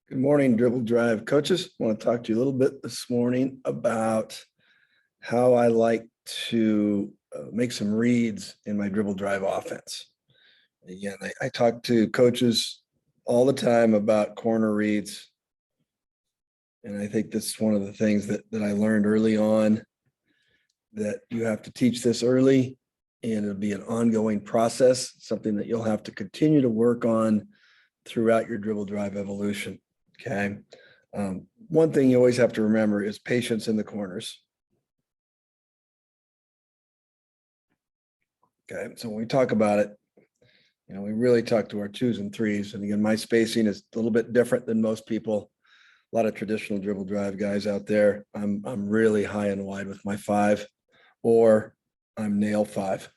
Good morning, Dribble Drive coaches. I want to talk to you a little bit this morning about how I like to make some reads in my Dribble Drive offense. Again, I talk to coaches all the time about corner reads. And I think this is one of the things that I learned early on, that you have to teach this early, and it'll be an ongoing process, something that you'll have to continue to work on throughout your Dribble Drive evolution. Okay. One thing you always have to remember is patience in the corners. Okay. So when we talk about it, we really talk to our 2s and 3s. And again, my spacing is a little bit different than most people. A lot of traditional Dribble Drive guys out there. I'm really high and wide with my 5, or I'm nail 5,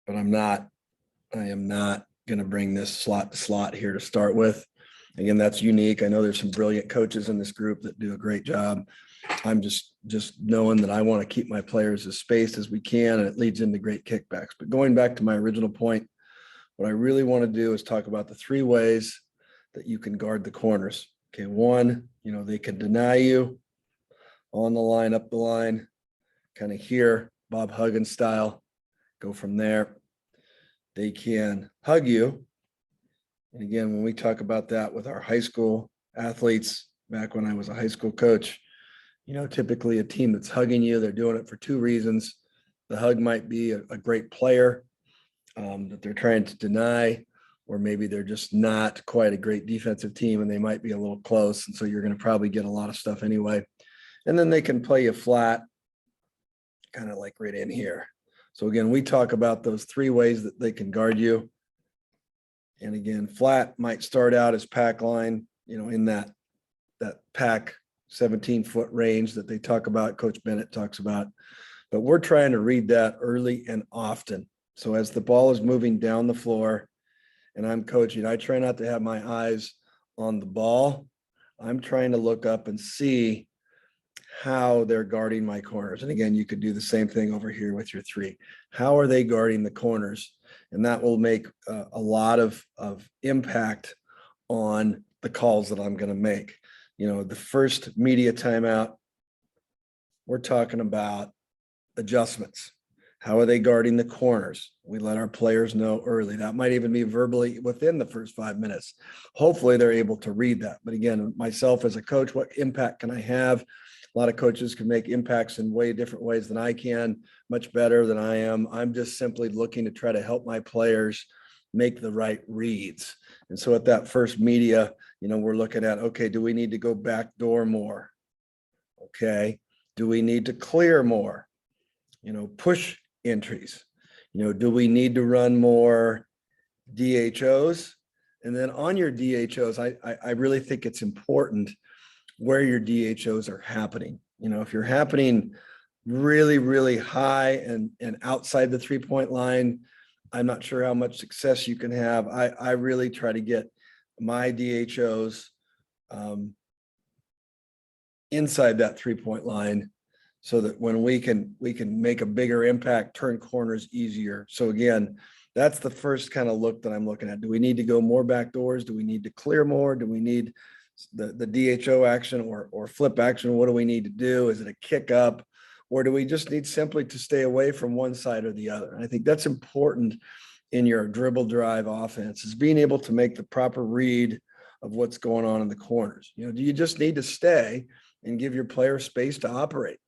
but I am not going to bring this slot to slot here to start with. Again, that's unique. I know there's some brilliant coaches in this group that do a great job. I'm just knowing that I want to keep my players as spaced as we can, and it leads into great kickbacks. But going back to my original point, what I really want to do is talk about the 3 ways that you can guard the corners. Okay, 1, they can deny you on the line, up the line, kind of here, Bob Huggins style, go from there. They can hug you. And again, when we talk about that with our high school athletes, back when I was a high school coach, typically a team that's hugging you, they're doing it for 2 reasons. The hug might be a great player that they're trying to deny, or maybe they're just not quite a great defensive team and they might be a little close. And so you're going to probably get a lot of stuff anyway. And then they can play you flat, kind of like right in here. So again, we talk about those 3 ways that they can guard you. And again, flat might start out as pack line, in that pack 17-foot range that they talk about, Coach Bennett talks about. But we're trying to read that early and often. So as the ball is moving down the floor and I'm coaching, I try not to have my eyes on the ball. I'm trying to look up and see how they're guarding my corners. And again, you could do the same thing over here with your 3. How are they guarding the corners? And that will make a lot of impact on the calls that I'm going to make. The first media timeout, we're talking about adjustments. How are they guarding the corners? We let our players know early. That might even be verbally within the first 5 minutes. Hopefully they're able to read that. But again, myself as a coach, what impact can I have? A lot of coaches can make impacts in way different ways than I can, much better than I am. I'm just simply looking to try to help my players make the right reads. And so at that first media, we're looking at, okay, do we need to go backdoor more? Okay. Do we need to clear more? Push entries. Do we need to run more DHOs? And then on your DHOs, I really think it's important where your DHOs are happening. If you're happening really, really high and outside the 3-point line, I'm not sure how much success you can have. I really try to get my DHOs inside that 3-point line, so that when we can make a bigger impact, turn corners easier. So again, that's the first kind of look that I'm looking at. Do we need to go more back doors? Do we need to clear more? Do we need the DHO action or flip action? What do we need to do? Is it a kick up, or do we just need simply to stay away from one side or the other? And I think that's important in your Dribble Drive offense, is being able to make the proper read of what's going on in the corners. Do you just need to stay and give your player space to operate?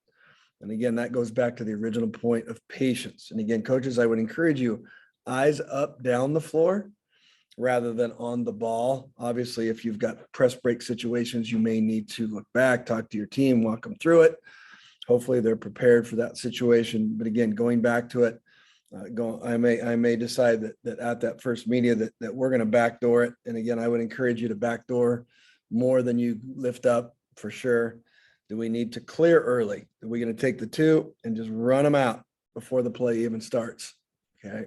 And again, that goes back to the original point of patience. And again, coaches, I would encourage you, eyes up down the floor rather than on the ball. Obviously, if you've got press break situations, you may need to look back, talk to your team, walk them through it. Hopefully they're prepared for that situation. But again, going back to it, I may decide that at that first media that we're going to backdoor it. And again, I would encourage you to backdoor more than you lift up, for sure. Do we need to clear early? Are we going to take the 2 and just run them out before the play even starts? Okay.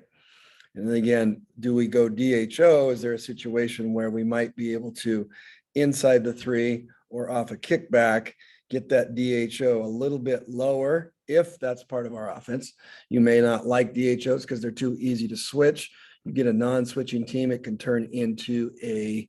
And then again, do we go DHO? Is there a situation where we might be able to, inside the 3 or off a kickback, get that DHO a little bit lower if that's part of our offense? You may not like DHOs because they're too easy to switch. You get a non-switching team, it can turn into a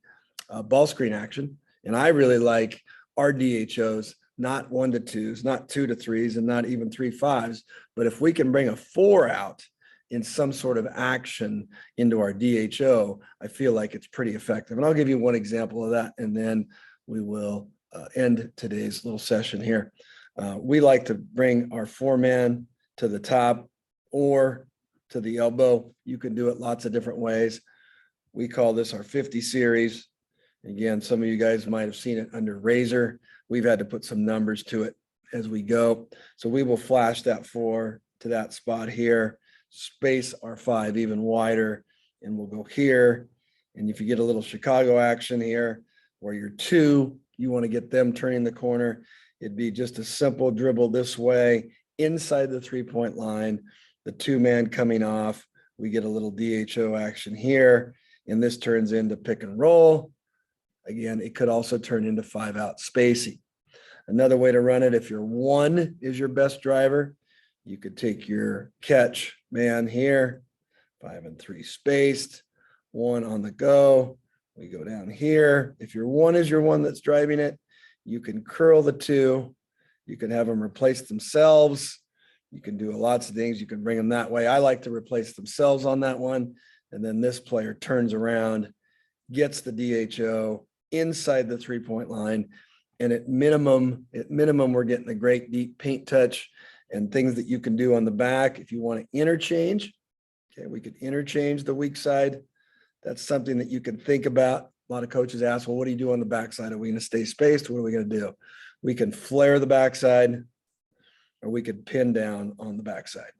ball screen action. And I really like our DHOs, not 1 to 2s, not 2 to 3s, and not even 3 5s. But if we can bring a 4 out in some sort of action into our DHO, I feel like it's pretty effective. And I'll give you one example of that, and then we will end today's little session here. We like to bring our 4-man to the top or to the elbow. You can do it lots of different ways. We call this our 50 series. Again, some of you guys might have seen it under Razor. We've had to put some numbers to it as we go. So we will flash that 4 to that spot here, space our 5 even wider, and we'll go here. And if you get a little Chicago action here, where your 2, you want to get them turning the corner, it'd be just a simple dribble this way, inside the 3-point line, the 2-man coming off. We get a little DHO action here, and this turns into pick and roll. Again, it could also turn into 5-out spacing. Another way to run it, if your 1 is your best driver, you could take your catch man here, 5 and 3 spaced, 1 on the go. We go down here. If your 1 is your one that's driving it, you can curl the 2. You can have them replace themselves. You can do lots of things. You can bring them that way. I like to replace themselves on that one. And then this player turns around, gets the DHO inside the 3-point line. And at minimum, we're getting a great deep paint touch and things that you can do on the back. If you want to interchange, okay, we could interchange the weak side. That's something that you can think about. A lot of coaches ask, well, what do you do on the backside? Are we going to stay spaced? What are we going to do? We can flare the backside, or we could pin down on the backside.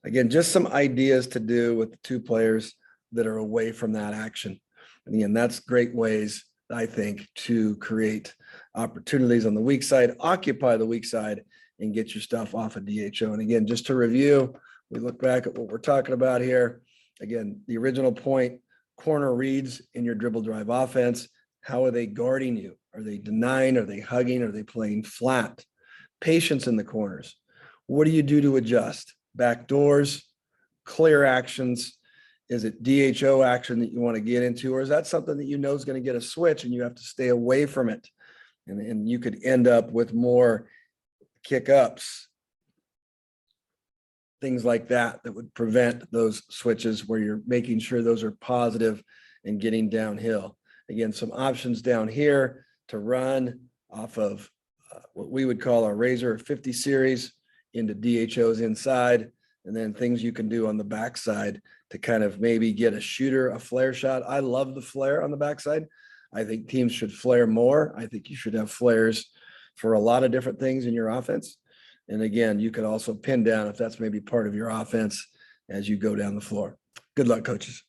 Again, just some ideas to do with the 2 players that are away from that action. And again, that's great ways, I think, to create opportunities on the weak side, occupy the weak side, and get your stuff off of DHO. And again, just to review, we look back at what we're talking about here. Again, the original point, corner reads in your dribble drive offense. How are they guarding you? Are they denying? Are they hugging? Are they playing flat? Patience in the corners. What do you do to adjust? Back doors, clear actions. Is it DHO action that you want to get into? Or is that something that you know is going to get a switch and you have to stay away from it? And you could end up with more kick-ups, things like that, that would prevent those switches where you're making sure those are positive and getting downhill. Again, some options down here to run off of what we would call our Razor 50 series into DHOs inside, and then things you can do on the backside to kind of maybe get a shooter, a flare shot. I love the flare on the backside. I think teams should flare more. I think you should have flares for a lot of different things in your offense. And again, you could also pin down if that's maybe part of your offense as you go down the floor. Good luck, coaches.